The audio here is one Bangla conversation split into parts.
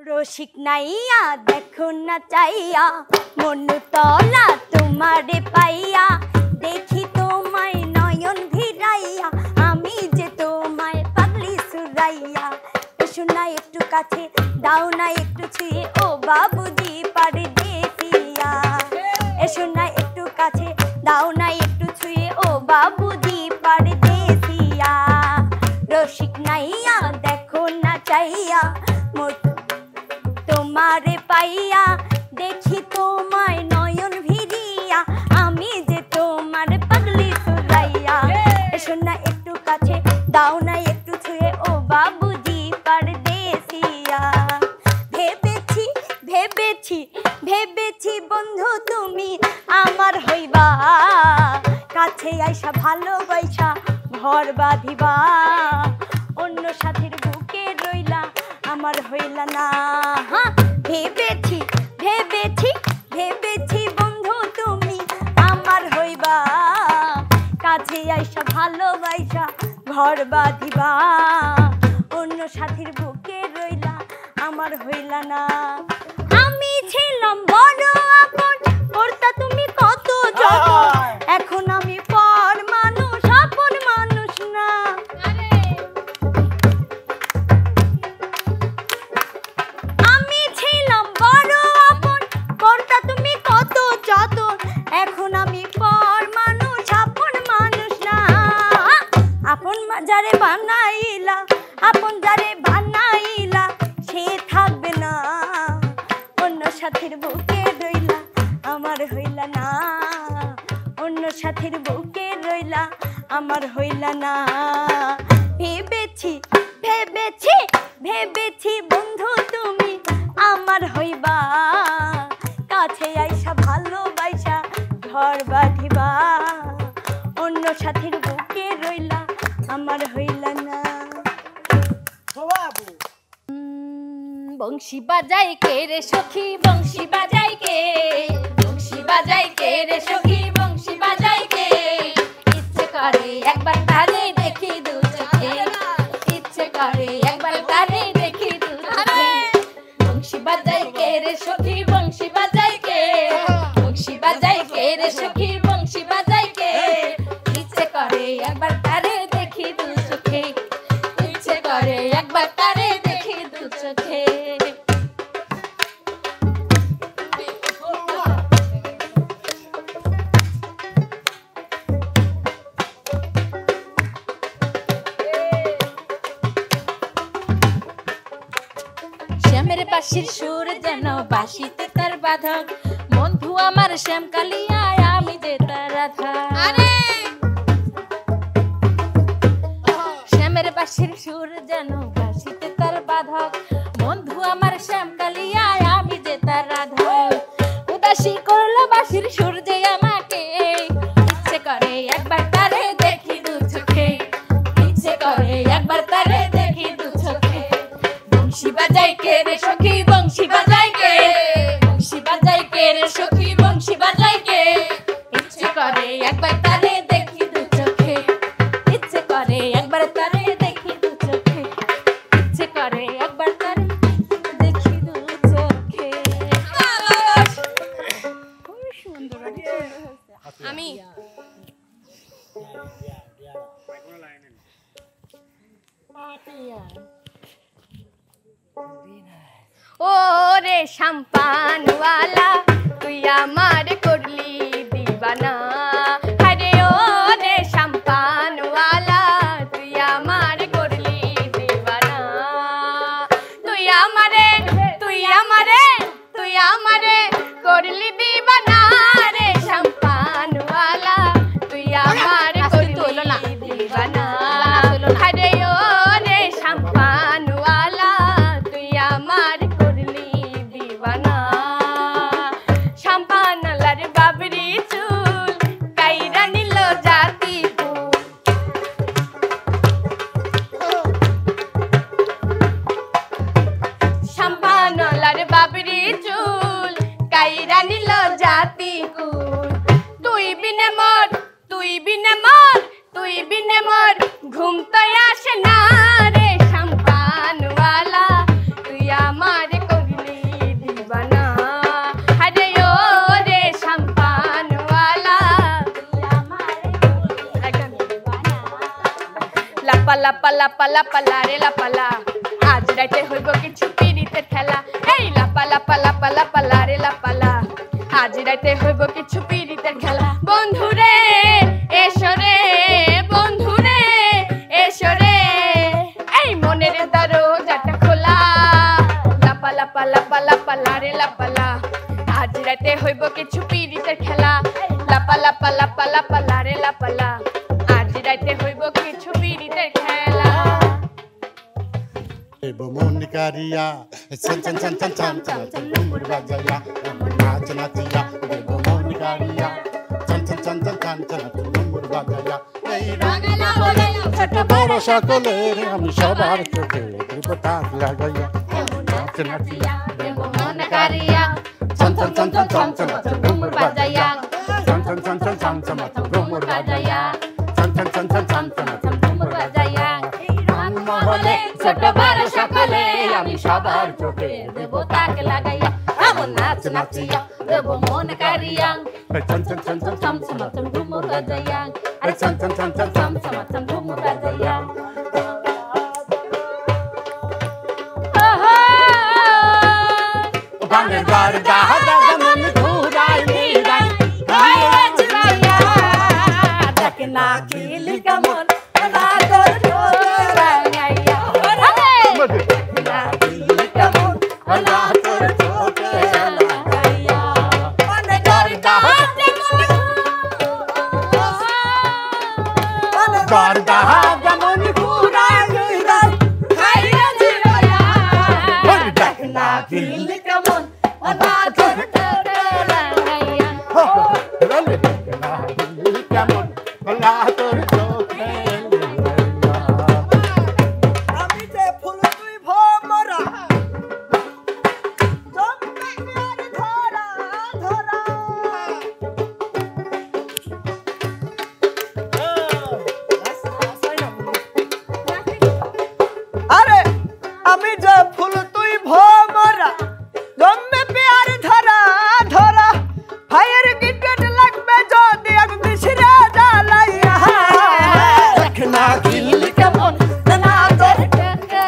রসিক নাইয়া দেখো না চাইয়া মনু তলা তোমারে পাইয়া দেখি তোমায় নয়ন ভিড়াইয়া আমি যে তোমায় পাগলি সুরাইয়া এসো না একটু কাছে দাও না একটু ছুঁয়ে ও বাবুজি পারদেশিয়া এসো না একটু কাছে দাও না একটু ছুঁয়ে ও বাবুজি পারদেশিয়া রসিক নাইয়া দেখো না চাইয়া তোমারে পাইয়া দেখি তোমায় নয়ন ভিড়িয়া আমি যে তোমার পাগলি সুরাইয়া এসো না একটু কাছে দাও না একটু ছুঁয়ে ও বাবুজি পারদেশিয়া ভেবেছি ভেবেছি ভেবেছি বন্ধু তুমি আমার হইবা কাছে আইসা ভালোবাসা ঘর বাঁধিবা অন্য সাথীর বুকে রইলা আমার হইলা না ভেবেছি ভেবেছি ভেবেছি বন্ধু তুমি আমার হইবা কাছে আইসা ভালোবাসা ঘর বাঁধিবা অন্য সাথীর বুকে রইলা আমার হইলা না আমি ছিলাম বড় আপন করতা তুমি কত যতন এখন আমি পর মানুষ আপন মানুষ না আমি ছিলাম বড় আপন করতা তুমি কত যতন এখন আমি পর মানুষ আপন মানুষ না আপন যারে বানাইলা আপন যারে বানাইলা সে থাকবে না অন্য সাথীর বুকে রইলা আমার হইলা না অন্য সাথীর বুকে রইলা আমার হইলা না ভেবেছি ভেবেছি ভেবেছি বন্ধু তুমি আমার হইবা কাছে আইসা ভালোবাসা ঘর বাঁধিবা অন্য সাথীর বুকে রইলা আমার হইলা না বংশী বাজাই কে রে সখী বংশী বাজাই কে বংশী বাজাই কে রে সখী বংশী বাজাই কে ইচ্ছে করে একবার তারে দেখি দু চোখে ইচ্ছে করে একবার তারে দেখি দু চোখে বংশী বাজাই কে রে সখী বংশী বাজাই কে বংশী বাজাই কে রে সখী বংশী বাজাই কে ইচ্ছে করে একবার তারে দেখি দু চোখে ইচ্ছে করে একবার তারে দেখি দু চোখে শ্যামের বাঁশির সুর যেন বাঁশিতে তার বাঁধক বন্ধু আমার শ্যাম কালিয়ায় আমি যে তার রাধা শ্যামের বাঁশির সুর যেন বাঁশিতে তার বাঁধক বন্ধু আমার শ্যাম কালিয়ায় আমি যে তার রাধক উদাসী করলো বাঁশির সুর যে আমাকে ইচ্ছে করে একবার তারে দেখি দু চোখে ইচ্ছে করে একবার তারে দেখি দু চোখে বংশী বাজাই কে রে সখী বংশী বাজাই কে বংশী বাজাই কে রে সখী বংশী বাজাই কে ইচ্ছে করে একবার তারে দেখি দু চোখে ইচ্ছে করে একবার তারে দেখি দু চোখে ইচ্ছে করে একবার তারে দেখি দু চোখে খুব সুন্দর আমি ও রে শাম্পানওয়ালা তুই আমার করলি দিবানা আরে ও রে শাম্পানওয়ালা তুই আমার করলি দিবানা তুই আমারে তুই আমারে তুই আমারে করলি দিবানা রে শাম্পানওয়ালা তুই আমার করলি দিবানা আরে ও রে শাম্পানওয়ালা তুই আমার করলি দিবানা শাম্পানওয়ালার বাবরি চুল কাইরা নিল জাতি ফুল শাম্পানওয়ালার বাবরি চুল কাইরা নিল জাতি কুল তুই বিনে মর তুই বিনে মর তুই বিনে মর ঘুম তো আসে না রে শাম্পানওয়ালা তুই আমার লাপালা পালা পালা পালা রে লাপালা আজ রাইতে হইব কিছু পিরিতের খেলা এই লাপালা পালা পালা পালা রে লাপালা আজ রাইতে হইব কিছু পিরিতের খেলা বন্ধুরে এসরে বন্ধুরে এসরে এই মনের দরজাটা খোলা লাপালা পালা পালা পালা রে লাপালা আজ রাইতে হইব কিছু পিরিতের খেলা লাপালা পালা পালা পালা রে লাপালা আজ রাইতে হইব কিছু পিরিতের খেলা Monica, chan chan chan chan chan chan chan, Murvajaya, Nacha Natia, Monica, chan chan chan chan chan chan, Murvajaya. Bangla বলে ছোট বড় সকলের আমি সবার চোখে ত্রিপতাক লাগাইয়া নাচা নাচিয়া দেব মন কারিয়া chan chan chan chan chan chan chan, Murvajaya, chan chan chan chan chan chan, Murvajaya, chan chan chan chan chan chan, Murvajaya. মহলে ছোট বড় সকলে আমি সবার চোখে দেব তাক লাগাইয়া এমন নাচ নাচিয়া দেব মন কারিয়া chan chan chan chan ছম ছম ছম ঝুমুর বাজাইয়া chan chan chan chan ছম ছম ছম ঝুমুর বাজাইয়া Banner gar da da man dhurai nirai Hai chiraiya dakna kili kamon na kor choraiya na kili kamon na kor choraiya Banner gar da gar da man dhurai nirai Hai chiraiya dakna kili kamon na kor choraiya rale dakna kili kamon na kor choraiya আমি যে ফুল তুই ভমরা জম্মে আর ধরা ধরা আরে আমি যে ফুল তুই ভমরা জম্মে প্যার ধরা ধরা ফায়ার গিটেট লাগবে যদি এক বিছরে জ্বালাইয়া dakna kili kamon na kor choraiya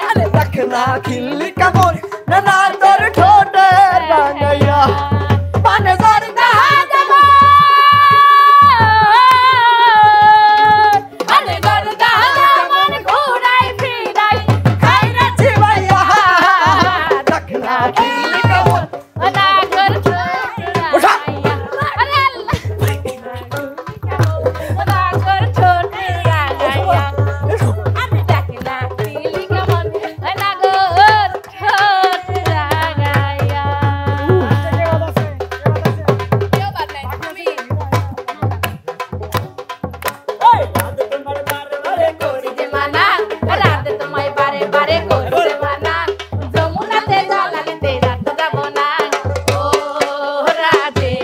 আরে দেখনা খিল্লি কেমন না তোর ঠোঁটে রাঙাইয়া পানে গর দা জামা আরে গর দা জামন ঘুরাই ফিরাই খাইরা জিবাইয়া দেখনা খিল্লি কেমন না কর চোরাইয়া আরে আল্লাহ না কর চোরাইয়া আরে দেখনা খিলি কেমন না কর চোরাইয়া কেউ বাদ নাই তুমি করি যে মানা রাতে তোমায় বারে বারে করি যে মানা যমুনাতে জলালিতে রাত যাব না ও রাধে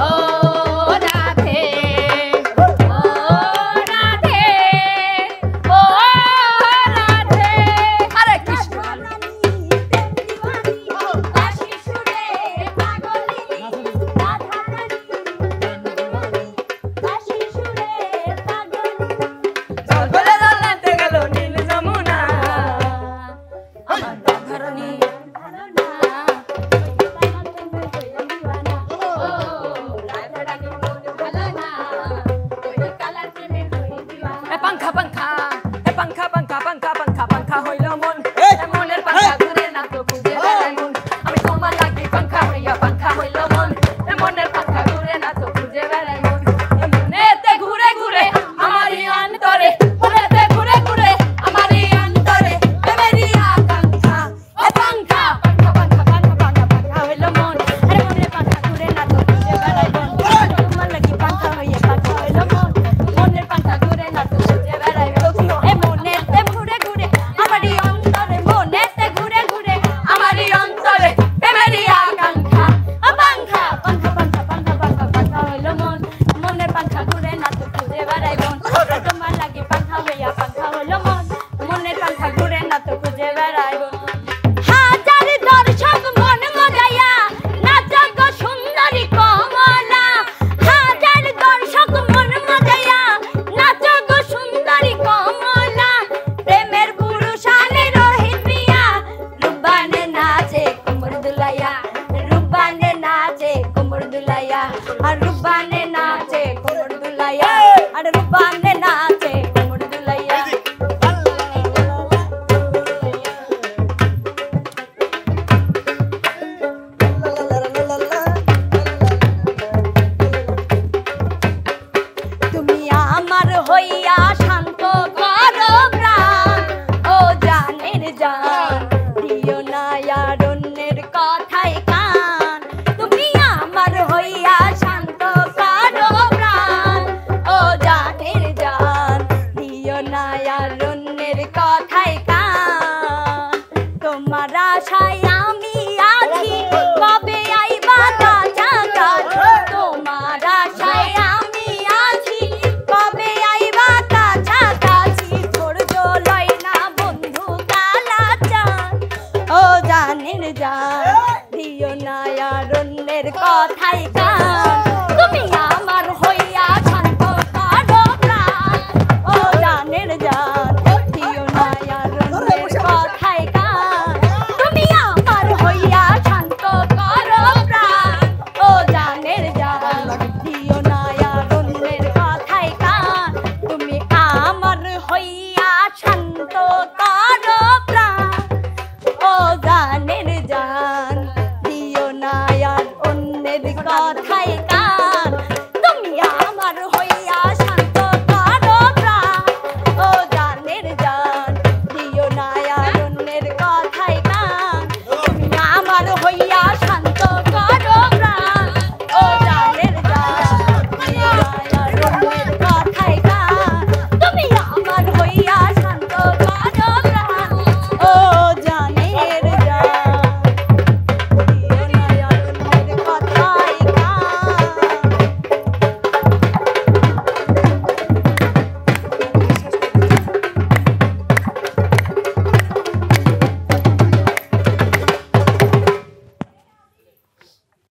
ও রাধে ও রাধে ও রাধে হরে কৃষ্ণ কাশী সুরে পাগলিনী রাধা রানী কাশী সুরে পাগলিনী বলে জানতে গেল নীল যমুনা আমার রাধারানী ভালো না ও রাধারানী মন ভালো না ওই কালার প্রেমে হই দিওয়ানা পাঙ্খা পাঙ্খা পাঙ্খা পাঙ্খা পাঙ্খা পাঙ্খা পাঙ্খা হইল মন মনের পাখা ঘুরে না তো খুঁজে বেড়াই মন আমি তোমার লাগি পাখা হইয়া পাখা হইল মন মনের পাখা ঘুরে না তো খুঁজে বেড়াই মন মনেতে ঘুরে ঘুরে আমারই অন্তরে মনেতে ঘুরে ঘুরে আমারই অন্তরে মেরি আকাঙ্ক্ষা ও পাখা পাখা পাখা পাখা পাখা পাখা হইল মন আরে মনের পাখা ঘুরে না তো খুঁজে বেড়াই মন তোমার লাগি পাখা হইয়া পাখা হইল মন মনের পাখা ঘুরে না তো খুঁজে বেড়াই মন মনেতে ঘুরে ঘুরে আমারই অন্তরে জান দিও না আর অন্যের কথায় কান তুমি আমার হইয়া শান্ত করো প্রাণ ও জানের জান দিও না আর অন্যের কথায় কান তোমার আশায় আমি আছি কবে আইবা কাছাকাছি তোমার আশায় আমি আছি কবে আইবা কাছাকাছি ধৈর্য লয় না বন্ধু কালাচান ও জানের জান দিও না আর অন্যের কথায় কান